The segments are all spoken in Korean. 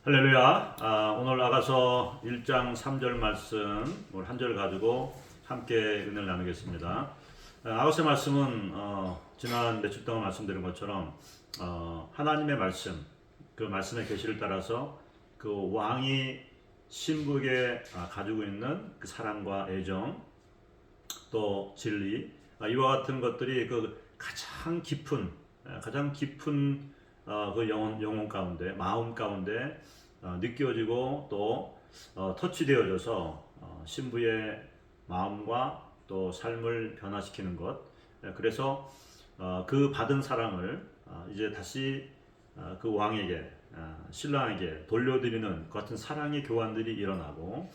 할렐루야. 오늘 아가서 1장 3절 말씀 오늘 한 절 가지고 함께 은혜를 나누겠습니다. 아가서 말씀은 지난 며칠 동안 말씀드린 것처럼 하나님의 말씀, 그 말씀의 계시를 따라서 그 왕이 신부에게 가지고 있는 그 사랑과 애정, 또 진리, 이와 같은 것들이 그 가장 깊은 그 영혼 가운데, 마음 가운데 느껴지고 또 터치되어져서 신부의 마음과 또 삶을 변화시키는 것. 그래서 그 받은 사랑을 이제 다시 그 왕에게, 신랑에게 돌려드리는 그 같은 사랑의 교환들이 일어나고,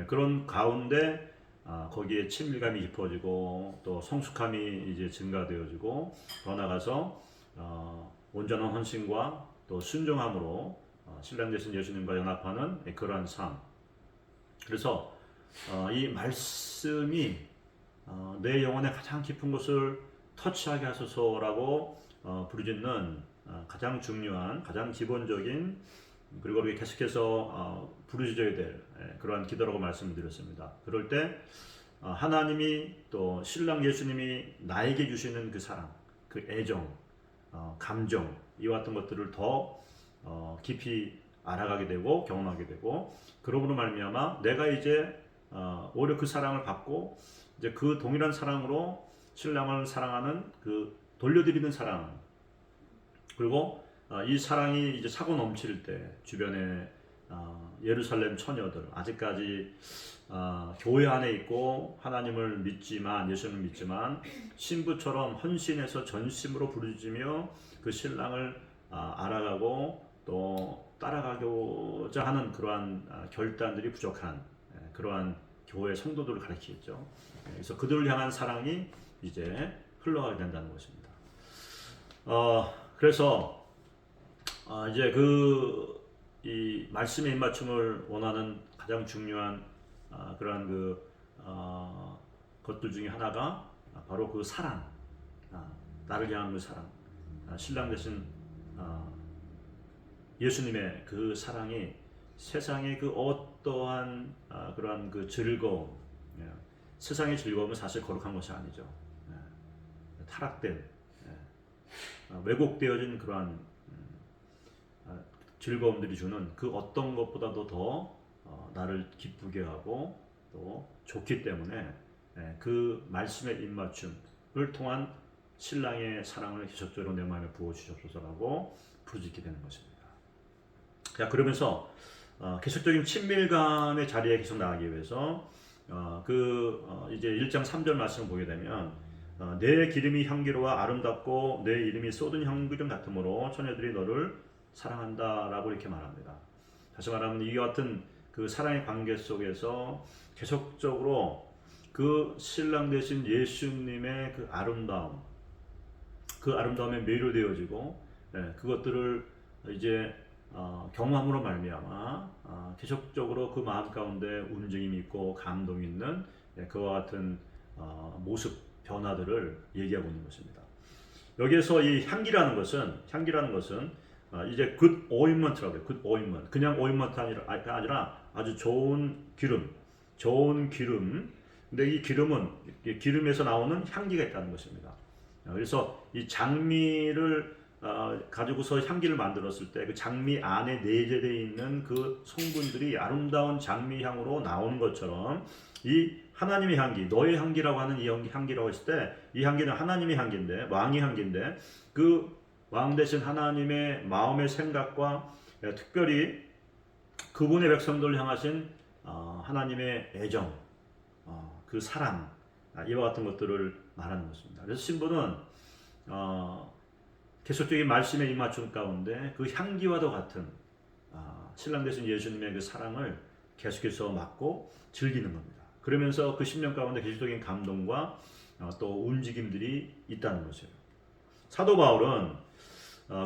그런 가운데 거기에 친밀감이 깊어지고 또 성숙함이 이제 증가되어지고, 더 나아가서 온전한 헌신과 또 순종함으로 신랑 되신 예수님과 연합하는 그러한 삶. 그래서 이 말씀이 내 영혼의 가장 깊은 곳을 터치하게 하소서라고 부르짖는 가장 중요한, 가장 기본적인, 그리고 우리 계속해서 부르짖어야 될 그러한 기도라고 말씀드렸습니다. 그럴 때 하나님이 또 신랑 예수님이 나에게 주시는 그 사랑, 그 애정, 감정, 이와 같은 것들을 더 깊이 알아가게 되고 경험하게 되고, 그러므로 말미암아 내가 이제 오히려 그 사랑을 받고 이제 그 동일한 사랑으로 신랑을 사랑하는 그 돌려드리는 사랑, 그리고 이 사랑이 이제 차고 넘칠 때 주변에 예루살렘 처녀들, 아직까지 교회 안에 있고 하나님을 믿지만, 예수님을 믿지만 신부처럼 헌신해서 전심으로 부르짖으며 그 신랑을 알아가고 또 따라가고자 하는 그러한 결단들이 부족한 그러한 교회 성도들을 가리키겠죠. 그래서 그들을 향한 사랑이 이제 흘러가게 된다는 것입니다. 그래서 이제 이 말씀의 입맞춤을 원하는 가장 중요한 그러한 것들 중에 하나가 바로 그 사랑, 나를 향한 그 사랑, 신랑 되신 예수님의 그 사랑이 세상의 그 어떠한 그러한 그 즐거움, 세상의 즐거움은 사실 거룩한 것이 아니죠. 타락된, 왜곡되어진 그러한 즐거움들이 주는 그 어떤 것보다도 더 나를 기쁘게 하고 또 좋기 때문에 그 말씀의 입맞춤을 통한 신랑의 사랑을 계속적으로 내 마음에 부어주시옵소서라고 부르짖게 되는 것입니다. 자, 그러면서 계속적인 친밀감의 자리에 계속 나가기 위해서 이제 1장 3절 말씀을 보게 되면 내 기름이 향기로와 아름답고 내 이름이 쏟은 향기름 같으므로 처녀들이 너를 사랑한다라고 이렇게 말합니다. 다시 말하면 이와 같은 그 사랑의 관계 속에서 계속적으로 그 신랑 되신 예수님의 그 아름다움, 그 아름다움에 매료되어지고, 그것들을 이제 경험으로 말미암아 계속적으로 그 마음 가운데 움직임이 있고 감동이 있는 그와 같은 모습 변화들을 얘기하고 있는 것입니다. 여기에서 이 향기라는 것은 이제 굿 오인먼트라고 해요. 굿 오인먼트. 그냥 오인먼트 아니라 아주 좋은 기름. 근데 이 기름에서 나오는 향기가 있다는 것입니다. 그래서 이 장미를 가지고서 향기를 만들었을 때 그 장미 안에 내재되어 있는 그 성분들이 아름다운 장미 향으로 나오는 것처럼 이 하나님의 향기, 너의 향기라고 하는 이 향기라고 했을 때 이 향기는 하나님의 향기인데, 왕의 향기인데, 그 왕 대신 하나님의 마음의 생각과 특별히 그분의 백성들을 향하신 하나님의 애정, 그 사랑, 이와 같은 것들을 말하는 것입니다. 그래서 신부는 계속적인 말씀의 입맞춤 가운데 그 향기와도 같은 신랑 되신 예수님의 그 사랑을 계속해서 맡고 즐기는 겁니다. 그러면서 그 10년 가운데 계속적인 감동과 또 움직임들이 있다는 것이에요. 사도 바울은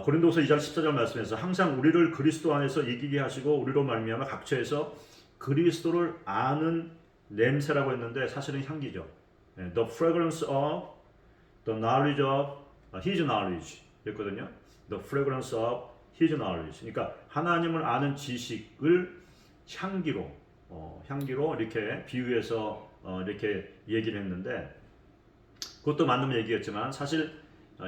고린도서 2장 14절 말씀에서 항상 우리를 그리스도 안에서 이기게 하시고 우리로 말미암아 각처에서 그리스도를 아는 냄새라고 했는데 사실은 향기죠. The fragrance of the knowledge of his knowledge 했거든요. The fragrance of his knowledge. 그러니까 하나님을 아는 지식을 향기로 이렇게 비유해서 이렇게 얘기를 했는데, 그것도 맞는 얘기였지만 사실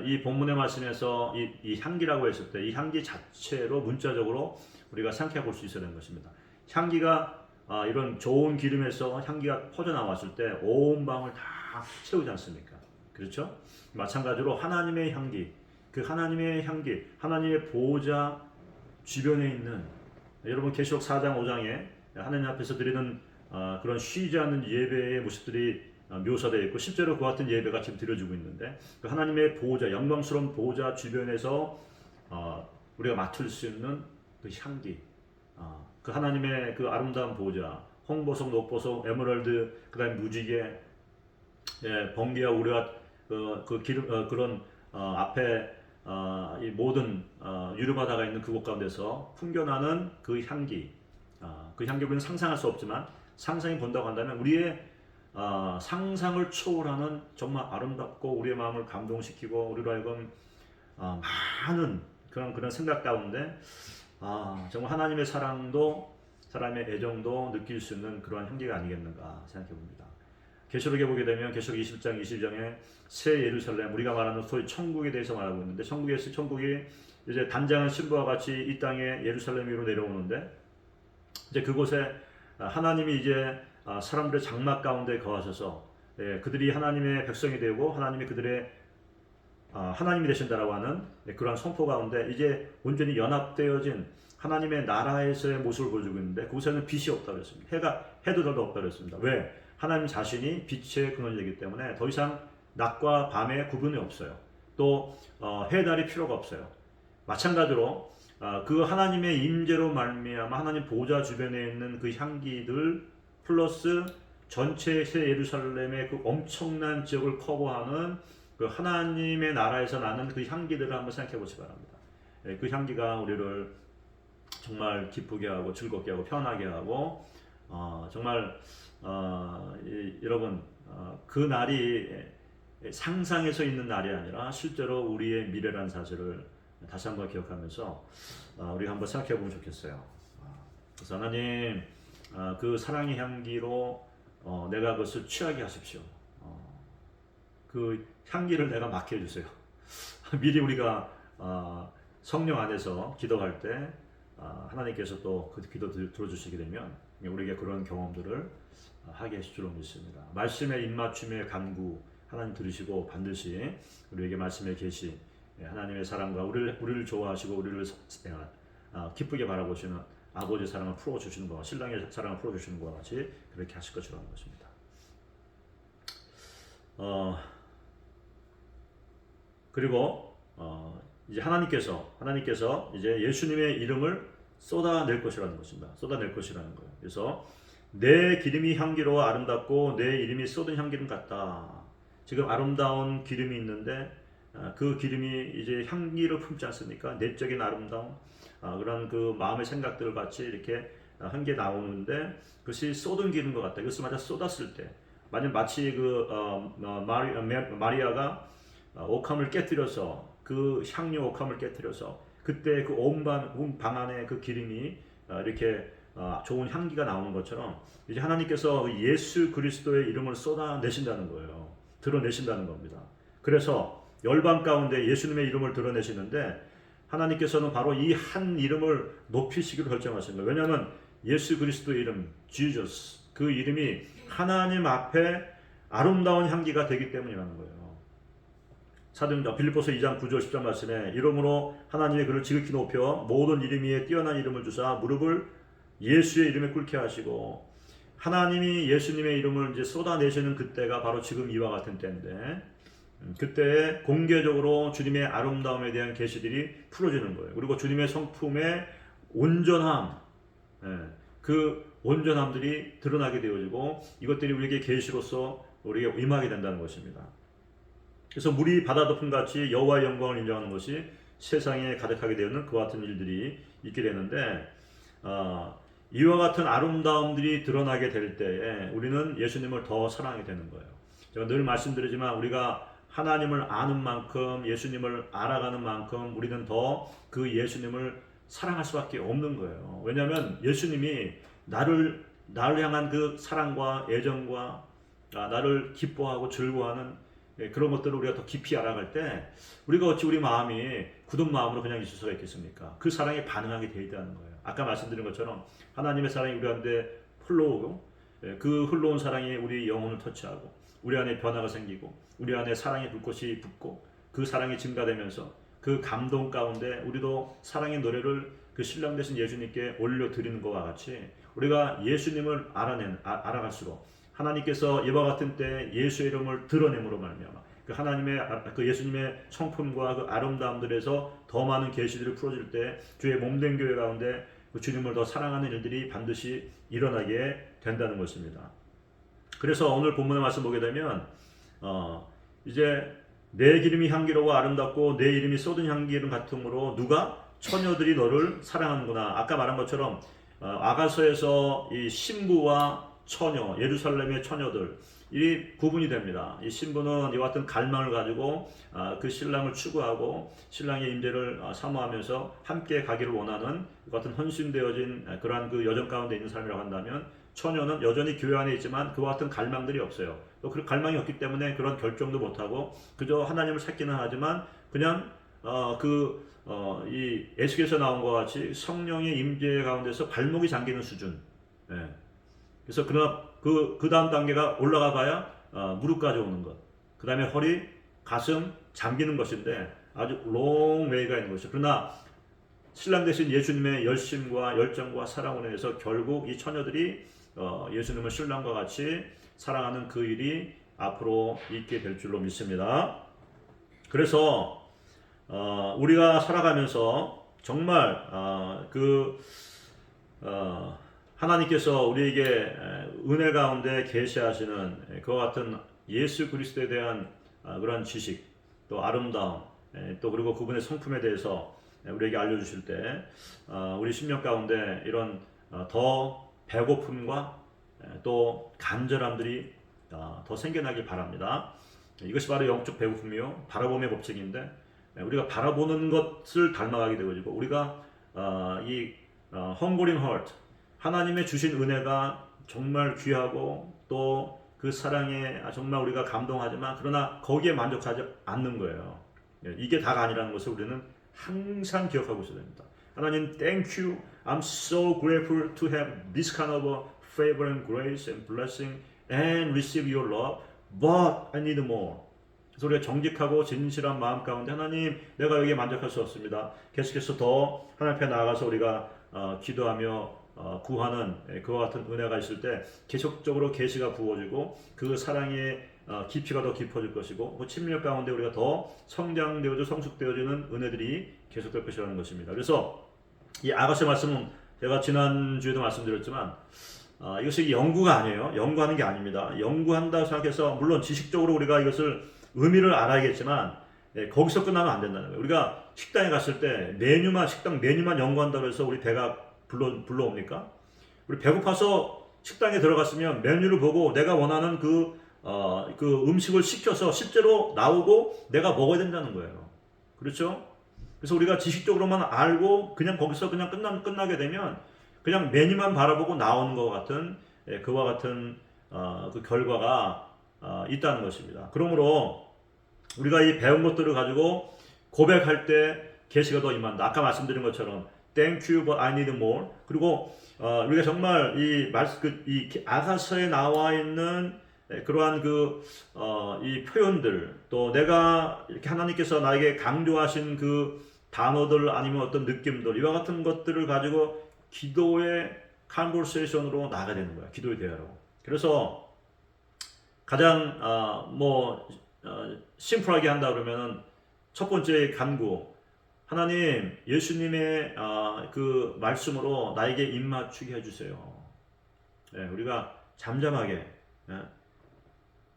이 본문의 말씀에서 이 향기라고 했을 때 이 향기 자체로 문자적으로 우리가 생각해 볼 수 있어야 되는 것입니다. 향기가 이런 좋은 기름에서 향기가 퍼져 나왔을 때 온 방을 다 채우지 않습니까? 그렇죠? 마찬가지로 하나님의 향기, 그 하나님의 향기, 하나님의 보호자 주변에 있는, 여러분 계시록 4장 5장에 하나님 앞에서 드리는 그런 쉬지 않는 예배의 모습들이 묘사되어 있고, 실제로 그 같은 예배가 지금 드려지고 있는데, 그 하나님의 보호자, 영광스러운 보호자 주변에서 우리가 맡을 수 있는 그 향기, 그 하나님의 그 아름다운 보호자, 홍보석, 녹보석, 에메랄드, 그다음에 무지개, 번개와 우레와 그 기름, 그런 앞에 이 모든 유르바다가 있는 그곳 가운데서 풍겨나는 그 향기, 그 향기 우리는 상상할 수 없지만 상상이 본다고 한다면 우리의 상상을 초월하는 정말 아름답고 우리의 마음을 감동시키고 우리로 하여금 많은 그런 생각 가운데 정말 하나님의 사랑도 사람의 애정도 느낄 수 있는 그러한 향기가 아니겠는가 생각해 봅니다. 계시록에 보게 되면 계시록 20장 20장에 새 예루살렘, 우리가 말하는 소위 천국에 대해서 말하고 있는데, 천국이 이제 단장한 신부와 같이 이 땅에 예루살렘 위로 내려오는데, 이제 그곳에 하나님이 이제 사람들의 장막 가운데 거하셔서 그들이 하나님의 백성이 되고 하나님이 그들의 하나님이 되신다라고 하는 그러한 선포 가운데 이제 온전히 연합되어진 하나님의 나라에서의 모습을 보여주고 있는데, 그곳에는 빛이 없다고 그랬습니다. 해도 달도 없다고 그랬습니다. 왜? 하나님 자신이 빛의 근원이기 때문에 더 이상 낮과 밤의 구분이 없어요. 또 해달이 필요가 없어요. 마찬가지로 그 하나님의 임재로 말미암아 하나님 보좌 주변에 있는 그 향기들 플러스 전체 새 예루살렘의 그 엄청난 지역을 커버하는 그 하나님의 나라에서 나는 그 향기들을 한번 생각해 보시기 바랍니다. 그 향기가 우리를 정말 기쁘게 하고 즐겁게 하고 편하게 하고 정말 여러분 그 날이 상상에서 있는 날이 아니라 실제로 우리의 미래라는 사실을 다시 한번 기억하면서 우리가 한번 생각해 보면 좋겠어요. 그래서 하나님 그 사랑의 향기로 내가 그것을 취하게 하십시오. 그 향기를 내가 맡게 해주세요. 미리 우리가 성령 안에서 기도할 때 하나님께서 또 그 기도 들어주시게 되면 우리에게 그런 경험들을 하게 하실 줄로 믿습니다. 말씀의 입맞춤의 간구 하나님 들으시고 반드시 우리에게 말씀의 계시, 하나님의 사랑과 우리를 좋아하시고 우리를 기쁘게 바라보시는 아버지의 사랑을 풀어주시는 것과 신랑의 사랑을 풀어주시는 것과 같이 그렇게 하실 것이라는 것입니다. 그리고 이제 하나님께서 이제 예수님의 이름을 쏟아낼 것이라는 것입니다. 쏟아낼 것이라는 거예요. 그래서 내 기름이 향기로워 아름답고 내 이름이 쏟은 기름 같다. 지금 아름다운 기름이 있는데 그 기름이 이제 향기를 품지 않습니까? 내적인 아름다움, 그런 그 마음의 생각들을 같이 이렇게 한 개 나오는데 그것이 쏟은 기름과 같다. 이것을 만약 쏟았을 때, 만약 마치 그 마리아가 옥함을 깨뜨려서 그 향료 옥함을 깨뜨려서 그때 그 온 방 안에 그 기름이 이렇게 좋은 향기가 나오는 것처럼 이제 하나님께서 예수 그리스도의 이름을 쏟아내신다는 거예요. 드러내신다는 겁니다. 그래서 열방 가운데 예수님의 이름을 드러내시는데 하나님께서는 바로 이 한 이름을 높이시기로 결정하신 거예요. 왜냐하면 예수 그리스도의 이름, Jesus, 그 이름이 하나님 앞에 아름다운 향기가 되기 때문이라는 거예요. 사도행전 빌립보서 2장 9절 10절 말씀에 이름으로 하나님의 그를 지극히 높여 모든 이름 위에 뛰어난 이름을 주사 무릎을 예수의 이름에 꿇게 하시고, 하나님이 예수님의 이름을 이제 쏟아내시는 그때가 바로 지금 이와 같은 때인데, 그때 공개적으로 주님의 아름다움에 대한 계시들이 풀어지는 거예요. 그리고 주님의 성품의 온전함, 그 온전함들이 드러나게 되어지고 이것들이 우리에게 계시로서 우리에게 임하게 된다는 것입니다. 그래서 물이 바다 덮음 같이 여호와의 영광을 인정하는 것이 세상에 가득하게 되는 그와 같은 일들이 있게 되는데, 이와 같은 아름다움들이 드러나게 될 때에 우리는 예수님을 더 사랑하게 되는 거예요. 제가 늘 말씀드리지만 우리가 하나님을 아는 만큼, 예수님을 알아가는 만큼 우리는 더 그 예수님을 사랑할 수밖에 없는 거예요. 왜냐하면 예수님이 나를 향한 그 사랑과 애정과 나를 기뻐하고 즐거워하는 그런 것들을 우리가 더 깊이 알아갈 때 우리가 어찌 우리 마음이 굳은 마음으로 그냥 있을 수가 있겠습니까? 그 사랑에 반응하게 되어 있다는 거예요. 아까 말씀드린 것처럼 하나님의 사랑이 우리 가운데 흘러오고 그 흘러온 사랑이 우리 영혼을 터치하고 우리 안에 변화가 생기고 우리 안에 사랑의 불꽃이 붙고 그 사랑이 증가되면서 그 감동 가운데 우리도 사랑의 노래를 그 신랑 되신 예수님께 올려드리는 것과 같이 우리가 예수님을 알아갈수록 하나님께서 이와 같은 때 예수의 이름을 드러냄으로 말미암아 그 하나님의 그 예수님의 성품과 그 아름다움들에서 더 많은 계시들을 풀어질 때 주의 몸된 교회 가운데 그 주님을 더 사랑하는 일들이 반드시 일어나게 된다는 것입니다. 그래서 오늘 본문의 말씀 보게 되면 이제 내 기름이 향기로워 아름답고 내 이름이 쏟은 향기름 같으므로 누가 처녀들이 너를 사랑하는구나. 아까 말한 것처럼 아가서에서 이 신부와 처녀, 예루살렘의 처녀들 이 구분이 됩니다. 이 신부는 이와 같은 갈망을 가지고 그 신랑을 추구하고 신랑의 임재를 사모하면서 함께 가기를 원하는 이와 같은 헌신되어진 그러한 그 여정 가운데 있는 삶이라고 한다면 처녀는 여전히 교회 안에 있지만 그와 같은 갈망들이 없어요. 또 그 갈망이 없기 때문에 그런 결정도 못하고 그저 하나님을 찾기는 하지만 그냥 이 에스겔에서 나온 것 같이 성령의 임재 가운데서 발목이 잠기는 수준. 예. 그래서 그러나 그 다음 단계가 올라가 봐야 무릎까지 오는 것. 그 다음에 허리, 가슴 잠기는 것인데 아주 롱 웨이가 있는 것이죠. 그러나 신랑 되신 예수님의 열심과 열정과 사랑으로 인해서 결국 이 처녀들이 예수님을 신랑과 같이 사랑하는 그 일이 앞으로 있게 될 줄로 믿습니다. 그래서 우리가 살아가면서 정말 하나님께서 우리에게 은혜 가운데 계시하시는 그와 같은 예수 그리스도에 대한 그러한 지식, 또 아름다움, 또 그리고 그분의 성품에 대해서 우리에게 알려주실 때 우리 심령 가운데 이런 더 배고픔과 또 간절함들이 더 생겨나길 바랍니다. 이것이 바로 영적 배고픔이요 바라봄의 법칙인데 우리가 바라보는 것을 닮아가게 되어지고 우리가 hungering heart 하나님의 주신 은혜가 정말 귀하고 또 그 사랑에 정말 우리가 감동하지만 그러나 거기에 만족하지 않는 거예요. 이게 다가 아니라는 것을 우리는 항상 기억하고 있어야 됩니다. 하나님, thank you. I'm so grateful to have this kind of favor and grace and blessing and receive your love. But I need more. 그래서 우리가 정직하고 진실한 마음 가운데 하나님, 내가 여기에 만족할 수 없습니다. 계속해서 더 하나님 앞에 나아가서 우리가 기도하며 구하는 그와 같은 은혜가 있을 때 계속적으로 계시가 부어지고 그 사랑의 깊이가 더 깊어질 것이고 그 친밀 가운데 우리가 더 성장되어져 성숙되어지는 은혜들이 계속될 것이라는 것입니다. 그래서 이 아가서의 말씀은 제가 지난주에도 말씀드렸지만 이것이 연구가 아니에요. 연구하는 게 아닙니다. 연구한다고 생각해서 물론 지식적으로 우리가 이것을 의미를 알아야겠지만 거기서 끝나면 안 된다는 거예요. 우리가 식당에 갔을 때 식당 메뉴만 연구한다고 해서 우리 배가 불러옵니까? 우리 배고파서 식당에 들어갔으면 메뉴를 보고 내가 원하는 그 음식을 시켜서 실제로 나오고 내가 먹어야 된다는 거예요. 그렇죠? 그래서 우리가 지식적으로만 알고 그냥 거기서 그냥 끝나게 되면 그냥 메뉴만 바라보고 나오는 것 같은 그와 같은 그 결과가 있다는 것입니다. 그러므로 우리가 이 배운 것들을 가지고 고백할 때 계시가 더 임한다. 아까 말씀드린 것처럼 Thank you, but I need more. 그리고 우리가 정말 이 아가서에 나와 있는 그러한 이 표현들 또 내가 이렇게 하나님께서 나에게 강조하신 그 단어들 아니면 어떤 느낌들 이와 같은 것들을 가지고 기도의 컨버세이션으로 나가야 되는 거야. 기도의 대화로. 그래서 가장 심플하게 한다 그러면은 첫 번째 간구 하나님 예수님의 그 말씀으로 나에게 입맞추게 해주세요. 우리가 잠잠하게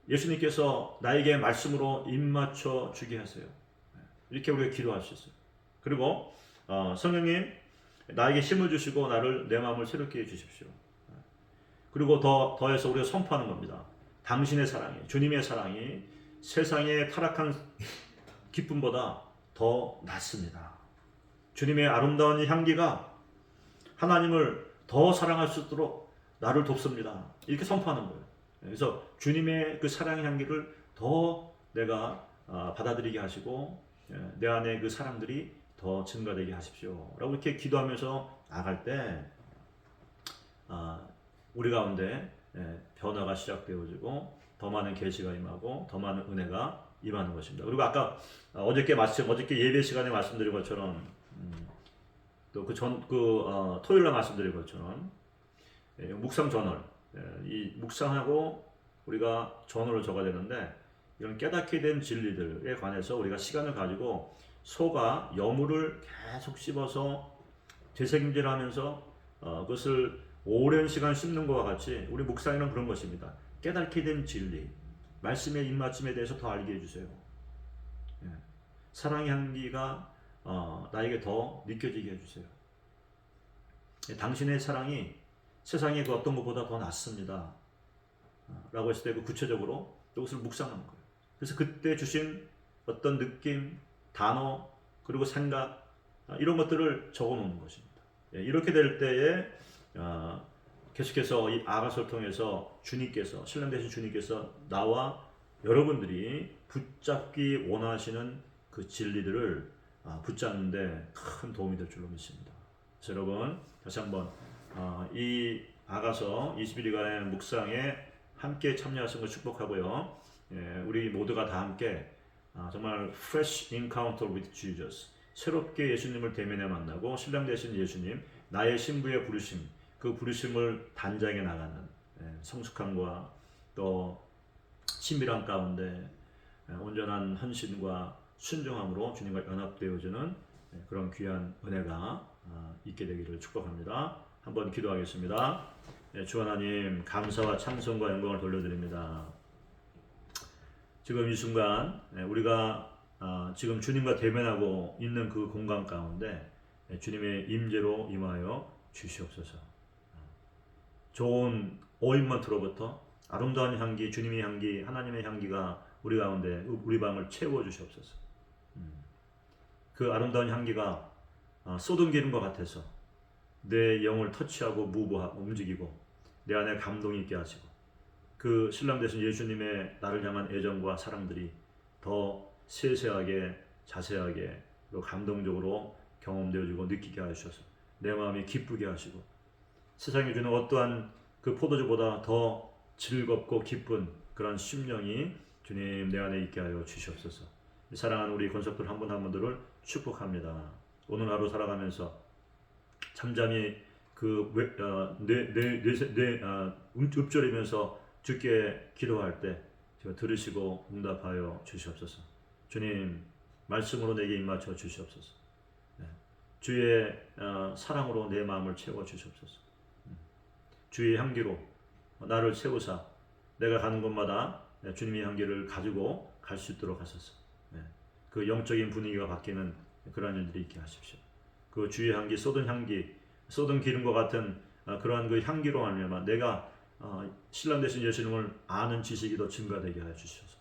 예수님께서 나에게 말씀으로 입맞춰 주게 하세요. 이렇게 우리가 기도할 수 있어요. 그리고 성령님 나에게 힘을 주시고 내 마음을 새롭게 해주십시오. 그리고 더해서 우리가 선포하는 겁니다. 당신의 사랑이 주님의 사랑이 세상의 타락한 기쁨보다 더 낫습니다. 주님의 아름다운 이 향기가 하나님을 더 사랑할 수 있도록 나를 돕습니다. 이렇게 선포하는 거예요. 그래서 주님의 그 사랑의 향기를 더 내가 받아들이게 하시고 내 안에 그 사람들이 더 증가되게 하십시오. 라고 이렇게 기도하면서 나갈 때 우리 가운데 변화가 시작되어지고 더 많은 계시가 임하고 더 많은 은혜가 임하는 것입니다. 그리고 아까 어저께 예배 시간에 말씀드린 것처럼 또 토요일 날 말씀드린 것처럼 묵상 저널 이 묵상하고 우리가 저널을 적어야 되는데 이런 깨닫게 된 진리들에 관해서 우리가 시간을 가지고 소가 여물을 계속 씹어서 되새김질하면서 그것을 오랜 시간 씹는 것과 같이 우리 묵상이란 그런 것입니다. 깨닫게 된 진리, 말씀의 입맞춤에 대해서 더 알게 해주세요. 사랑의 향기가 나에게 더 느껴지게 해주세요. 당신의 사랑이 세상의 그 어떤 것보다 더 낫습니다. 라고 했을 때 그 구체적으로 이것을 묵상하는 거예요. 그래서 그때 주신 어떤 느낌, 단어, 그리고 생각 이런 것들을 적어 놓는 것입니다. 이렇게 될 때에 계속해서 이 아가서를 통해서 주님께서 신랑 되신 주님께서 나와 여러분들이 붙잡기 원하시는 그 진리들을 붙잡는데 큰 도움이 될 줄로 믿습니다. 그래서 여러분 다시 한번 이 아가서 21일간의 묵상에 함께 참여하신 것 축복하고요. 우리 모두가 다 함께 정말 fresh encounter with Jesus, 새롭게 예수님을 대면에 만나고 신랑 되신 예수님, 나의 신부의 부르심, 그 부르심을 단장해 나가는 성숙함과 또 친밀함 가운데 온전한 헌신과 순종함으로 주님과 연합되어지는 그런 귀한 은혜가 있게 되기를 축복합니다. 한번 기도하겠습니다. 주 하나님, 감사와 찬송과 영광을 돌려드립니다. 지금 이 순간 우리가 지금 주님과 대면하고 있는 그 공간 가운데 주님의 임재로 임하여 주시옵소서. 좋은 오인먼트로부터 아름다운 향기, 주님의 향기, 하나님의 향기가 우리 가운데 우리 방을 채워 주시옵소서. 그 아름다운 향기가 쏟은 기름과 같아서 내 영을 터치하고 무브하고 움직이고 내 안에 감동이 있게 하시고 그 신랑 되신 예수님의 나를 향한 애정과 사랑들이 더 세세하게 자세하게 그리고 감동적으로 경험되어지고 느끼게 하셔서 내 마음이 기쁘게 하시고 세상에 주는 어떠한 그 포도주보다 더 즐겁고 기쁜 그런 심령이 주님 내 안에 있게 하여 주시옵소서. 사랑하는 우리 권석들 한 분 한 분들을 축복합니다. 오늘 하루 살아가면서 잠잠히 읊조리면서 주께 기도할 때 제가 들으시고 응답하여 주시옵소서. 주님 말씀으로 내게 입맞춰 주시옵소서. 주의 사랑으로 내 마음을 채워 주시옵소서. 주의 향기로 나를 채우사 내가 가는 곳마다 주님의 향기를 가지고 갈 수 있도록 하소서. 그 영적인 분위기가 바뀌는 그러한 일들이 있게 하십시오. 그 주의 향기, 쏟은 기름과 같은 그러한 그 향기로 말미암아 내가 신랑 되신 예수님을 아는 지식이 더 증가되게 하여 주시옵소서.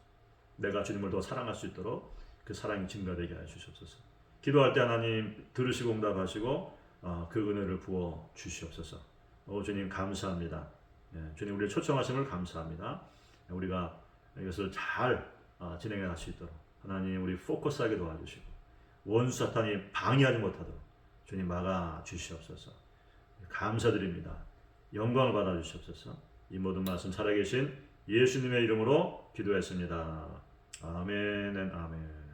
내가 주님을 더 사랑할 수 있도록 그 사랑이 증가되게 하여 주시옵소서. 기도할 때 하나님 들으시고 응답하시고 그 은혜를 부어 주시옵소서. 주님 감사합니다. 주님 우리를 초청하심을 감사합니다. 우리가 이것을 잘 진행해 갈 수 있도록 하나님 우리 포커스하게 도와주시고 원수 사탄이 방해하지 못하도록 주님 막아 주시옵소서. 감사드립니다. 영광을 받아 주시옵소서. 이 모든 말씀 살아계신 예수님의 이름으로 기도했습니다. 아멘, 아멘.